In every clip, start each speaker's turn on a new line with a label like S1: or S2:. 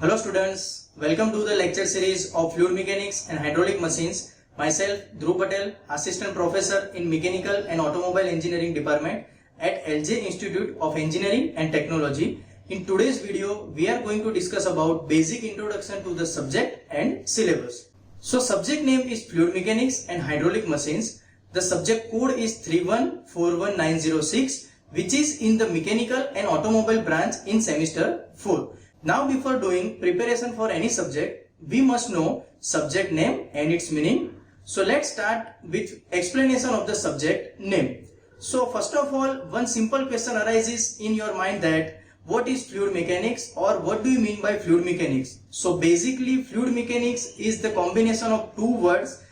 S1: Hello students, welcome to the lecture series of Fluid Mechanics and Hydraulic Machines. Myself Dhruv Patel, Assistant Professor in Mechanical and Automobile Engineering Department at LJ Institute of Engineering and Technology. In today's video, we are going to discuss about basic introduction to the subject and syllabus. So subject name is Fluid Mechanics and Hydraulic Machines. The subject code is 3141906, which is in the Mechanical and Automobile branch in semester 4. Now before doing preparation for any subject, we must know subject name and its meaning. So let's start with explanation of the subject name. So first of all, one simple question arises in your mind that what is fluid mechanics or what do you mean by fluid mechanics? So basically fluid mechanics is the combination of two words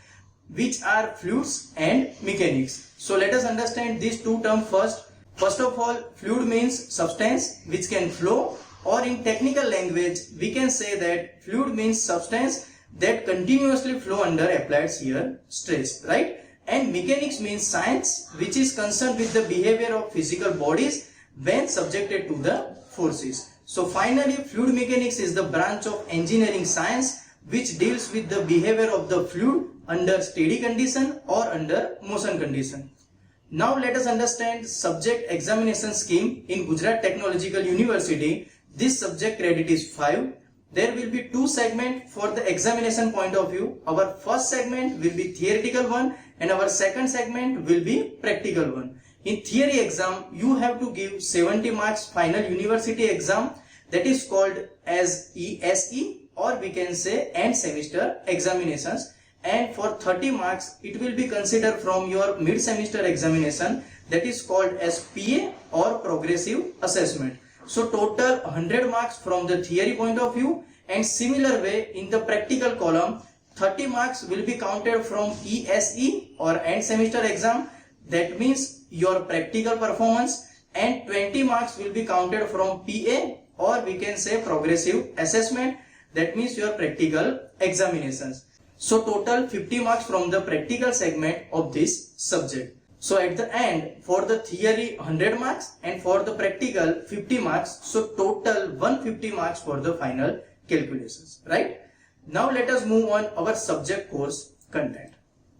S1: which are fluids and mechanics. So let us understand these two terms first. First of all, fluid means substance which can flow, or in technical language we can say that fluid means substance that continuously flow under applied shear stress, right? And mechanics means science which is concerned with the behavior of physical bodies when subjected to the forces. So finally, fluid mechanics is the branch of engineering science which deals with the behavior of the fluid under steady condition or under motion condition. Now let us understand subject examination scheme in Gujarat Technological University. This subject credit is 5. There will be two segments for the examination point of view. Our first segment will be theoretical one and our second segment will be practical one. In theory exam, you have to give 70 marks final university exam, that is called as ESE, or we can say end semester examinations. And for 30 marks, it will be considered from your mid semester examination, that is called as PA or progressive assessment. So total 100 marks from the theory point of view, and similar way in the practical column 30 marks will be counted from ESE or end semester exam, that means your practical performance, and 20 marks will be counted from PA or we can say progressive assessment, that means your practical examinations. So total 50 marks from the practical segment of this subject. So at the end, for the theory 100 marks and for the practical 50 marks. So total 150 marks for the final calculations, right? Now let us move on our subject course content.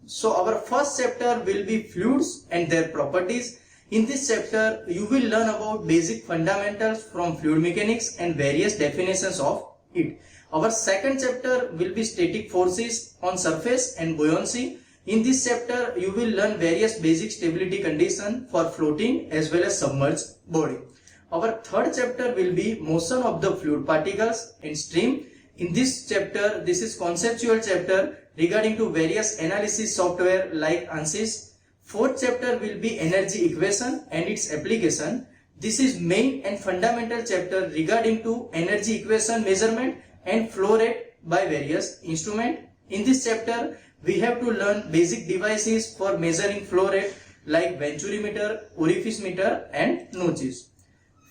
S1: So our first chapter will be fluids and their properties. In this chapter, you will learn about basic fundamentals from fluid mechanics and various definitions of it. Our second chapter will be static forces on surface and buoyancy. In this chapter, you will learn various basic stability conditions for floating as well as submerged body. Our third chapter will be motion of the fluid particles and stream. In this chapter, this is conceptual chapter regarding to various analysis software like ANSYS. Fourth chapter will be energy equation and its application. This is main and fundamental chapter regarding to energy equation measurement and flow rate by various instruments. In this chapter, we have to learn basic devices for measuring flow rate like venturimeter, orifice meter and notches.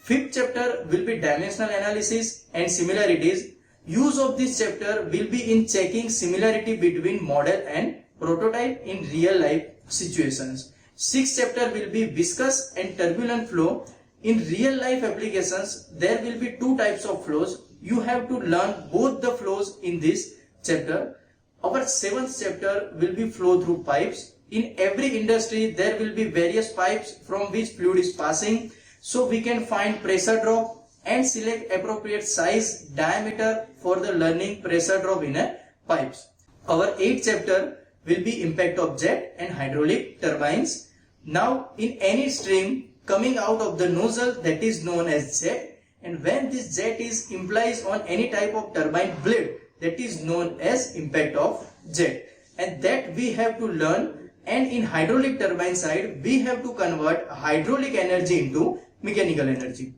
S1: Fifth chapter will be dimensional analysis and similarities. Use of this chapter will be in checking similarity between model and prototype in real life situations. Sixth chapter will be viscous and turbulent flow. In real life applications, there will be two types of flows. You have to learn both the flows in this chapter. Our seventh chapter will be flow through pipes. In every industry, there will be various pipes from which fluid is passing. So we can find pressure drop and select appropriate size, diameter for the learning pressure drop in a pipes. Our eighth chapter will be impact of jet and hydraulic turbines. Now in any stream coming out of the nozzle, that is known as jet, and when this jet is implies on any type of turbine blade, that is known as impact of jet, and that we have to learn. And in hydraulic turbine side, we have to convert hydraulic energy into mechanical energy.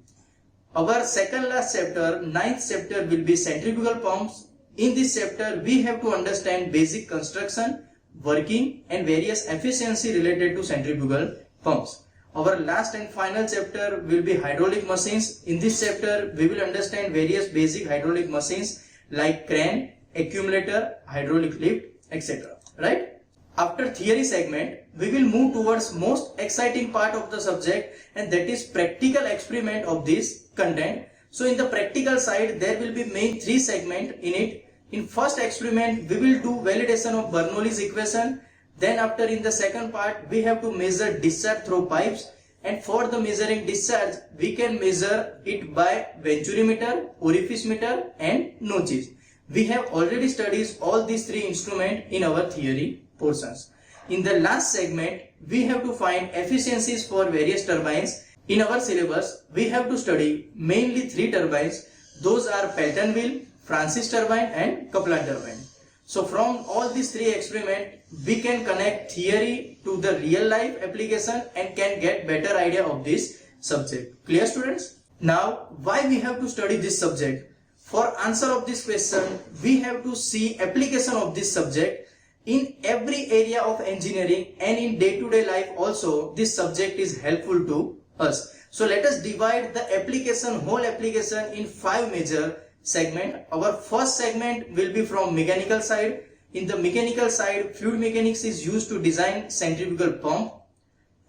S1: Our second last chapter, ninth chapter, will be centrifugal pumps. In this chapter, we have to understand basic construction, working and various efficiency related to centrifugal pumps. Our last and final chapter will be hydraulic machines. In this chapter, we will understand various basic hydraulic machines like crane, accumulator, hydraulic lift, etc. Right? After theory segment, we will move towards most exciting part of the subject, and that is practical experiment of this content. So in the practical side, there will be main 3 segments in it. In first experiment, we will do validation of Bernoulli's equation. Then after, in the second part, we have to measure discharge through pipes. And for the measuring discharge, we can measure it by venturi meter, orifice meter and notches. We have already studied all these 3 instruments in our theory portions. In the last segment, we have to find efficiencies for various turbines. In our syllabus, we have to study mainly 3 turbines. Those are Pelton wheel, Francis turbine and Kaplan turbine. So from all these 3 experiments, we can connect theory to the real life application and can get better idea of this subject. Clear, students? Now, why we have to study this subject? For answer of this question, we have to see application of this subject in every area of engineering, and in day-to-day life also this subject is helpful to us. So let us divide the application, whole application in 5 major segment. Our first segment will be from mechanical side. In the mechanical side, fluid mechanics is used to design centrifugal pump,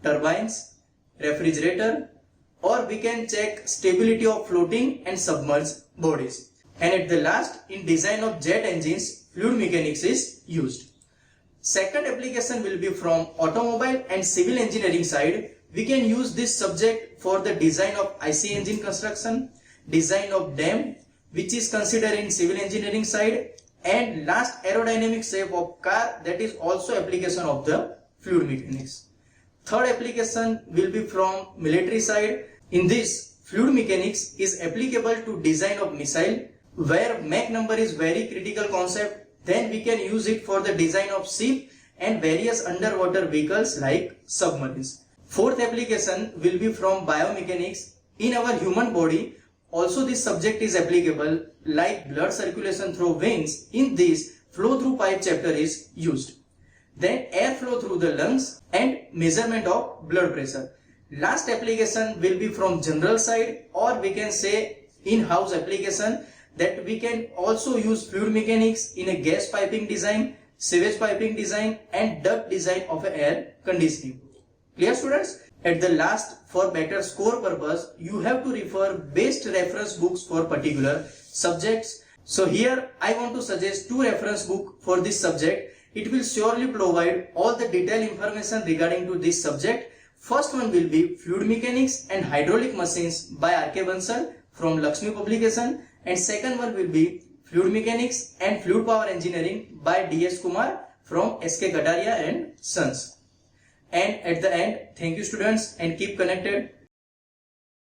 S1: turbines, refrigerator, or we can check stability of floating and submerged bodies. And at the last, in design of jet engines, fluid mechanics is used. Second application will be from automobile and civil engineering side. We can use this subject for the design of IC engine construction, design of dam, which is considered in civil engineering side, and last, aerodynamic shape of car, that is also application of the fluid mechanics. Third application will be from military side. In this, fluid mechanics is applicable to design of missile, where Mach number is very critical concept. Then we can use it for the design of ship and various underwater vehicles like submarines. Fourth application will be from biomechanics. In our human body, also this subject is applicable, like blood circulation through veins. In this, flow through pipe chapter is used. Then air flow through the lungs and measurement of blood pressure. Last application will be from general side, or we can say in-house application, that we can also use fluid mechanics in a gas piping design, sewage piping design and duct design of air conditioning. Clear, students? At the last, for better score purpose, you have to refer best reference books for particular subjects. So here I want to suggest 2 reference books for this subject. It will surely provide all the detailed information regarding to this subject. First one will be Fluid Mechanics and Hydraulic Machines by R.K. Bansal from Lakshmi Publication, and second one will be Fluid Mechanics and Fluid Power Engineering by D.S. Kumar from S.K. Kataria and Sons. And at the end, thank you students and keep connected.